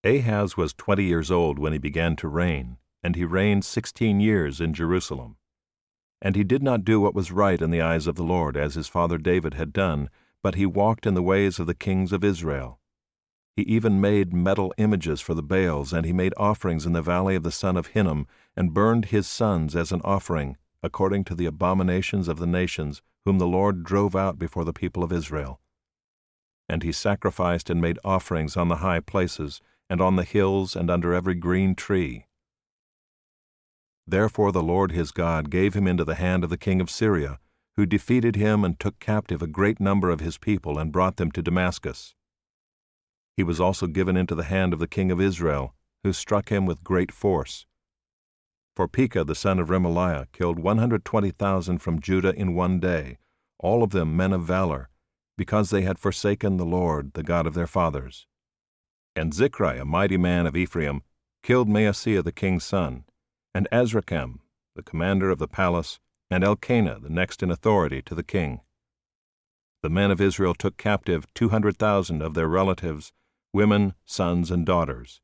Ahaz was 20 years old when he began to reign, and he reigned 16 years in Jerusalem. And he did not do what was right in the eyes of the Lord, as his father David had done, but he walked in the ways of the kings of Israel. He even made metal images for the Baals, and he made offerings in the valley of the son of Hinnom, and burned his sons as an offering, according to the abominations of the nations, whom the Lord drove out before the people of Israel. And he sacrificed and made offerings on the high places, and on the hills, and under every green tree. Therefore the Lord his God gave him into the hand of the king of Syria, who defeated him and took captive a great number of his people and brought them to Damascus. He was also given into the hand of the king of Israel, who struck him with great force. For Pekah the son of Remaliah killed 120,000 from Judah in one day, all of them men of valor, because they had forsaken the Lord, the God of their fathers. And Zichri, a mighty man of Ephraim, killed Maaseiah the king's son, and Azrikam, the commander of the palace, and Elkanah, the next in authority to the king. The men of Israel took captive 200,000 of their relatives, women, sons, and daughters.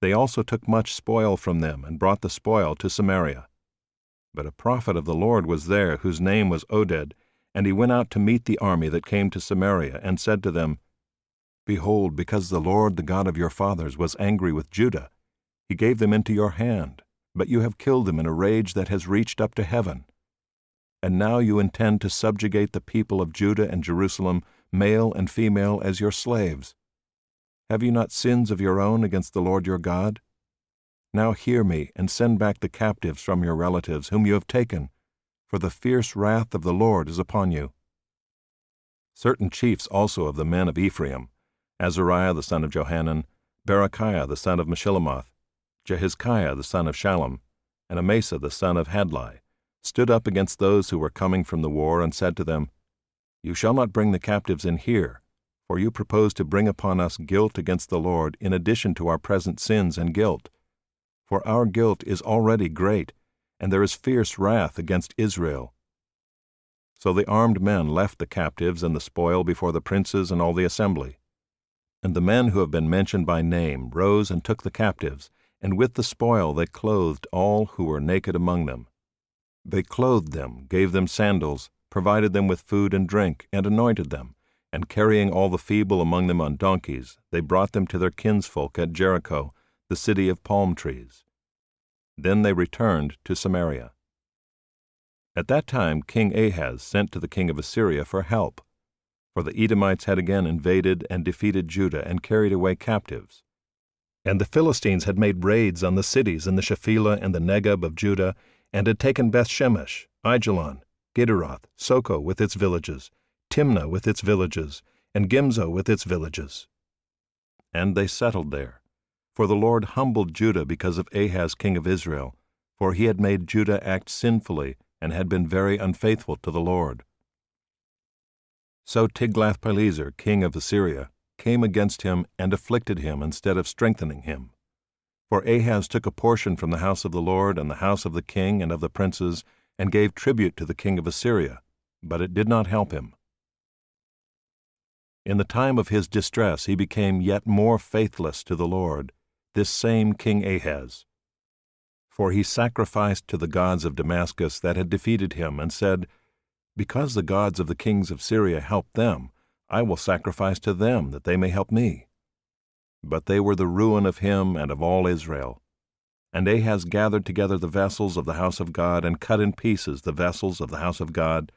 They also took much spoil from them, and brought the spoil to Samaria. But a prophet of the Lord was there, whose name was Oded, and he went out to meet the army that came to Samaria, and said to them, Behold, because the Lord, the God of your fathers, was angry with Judah, he gave them into your hand, but you have killed them in a rage that has reached up to heaven. And now you intend to subjugate the people of Judah and Jerusalem, male and female, as your slaves. Have you not sins of your own against the Lord your God? Now hear me, and send back the captives from your relatives, whom you have taken, for the fierce wrath of the Lord is upon you. Certain chiefs also of the men of Ephraim, Azariah the son of Johanan, Berechiah the son of Meshillemoth, Jehizkiah the son of Shallum, and Amasa the son of Hadlai, stood up against those who were coming from the war, and said to them, You shall not bring the captives in here, for you propose to bring upon us guilt against the Lord in addition to our present sins and guilt. For our guilt is already great, and there is fierce wrath against Israel. So the armed men left the captives and the spoil before the princes and all the assembly. And the men who have been mentioned by name rose and took the captives, and with the spoil they clothed all who were naked among them. They clothed them, gave them sandals, provided them with food and drink, and anointed them, and carrying all the feeble among them on donkeys, they brought them to their kinsfolk at Jericho, the city of palm trees. Then they returned to Samaria. At that time King Ahaz sent to the king of Assyria for help, for the Edomites had again invaded and defeated Judah and carried away captives. And the Philistines had made raids on the cities in the Shephelah and the Negeb of Judah, and had taken Bethshemesh, Aijalon, Gederoth, Soko with its villages, Timnah with its villages, and Gimzo with its villages. And they settled there. For the Lord humbled Judah because of Ahaz king of Israel, for he had made Judah act sinfully, and had been very unfaithful to the Lord. So Tiglath-Pileser king of Assyria came against him and afflicted him instead of strengthening him. For Ahaz took a portion from the house of the Lord and the house of the king and of the princes, and gave tribute to the king of Assyria, but it did not help him. In the time of his distress he became yet more faithless to the Lord, this same King Ahaz. For he sacrificed to the gods of Damascus that had defeated him, and said, Because the gods of the kings of Syria helped them, I will sacrifice to them, that they may help me. But they were the ruin of him and of all Israel. And Ahaz gathered together the vessels of the house of God, and cut in pieces the vessels of the house of God,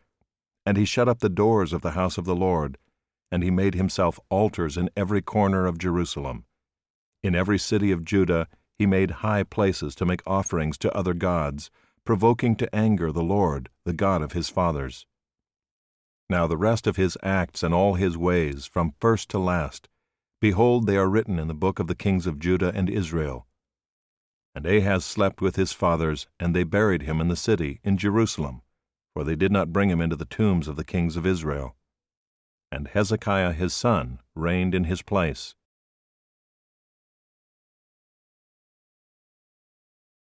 and he shut up the doors of the house of the Lord, and he made himself altars in every corner of Jerusalem. In every city of Judah he made high places to make offerings to other gods, provoking to anger the Lord, the God of his fathers. Now the rest of his acts and all his ways, from first to last, behold, they are written in the book of the kings of Judah and Israel. And Ahaz slept with his fathers, and they buried him in the city, in Jerusalem, for they did not bring him into the tombs of the kings of Israel. And Hezekiah his son reigned in his place.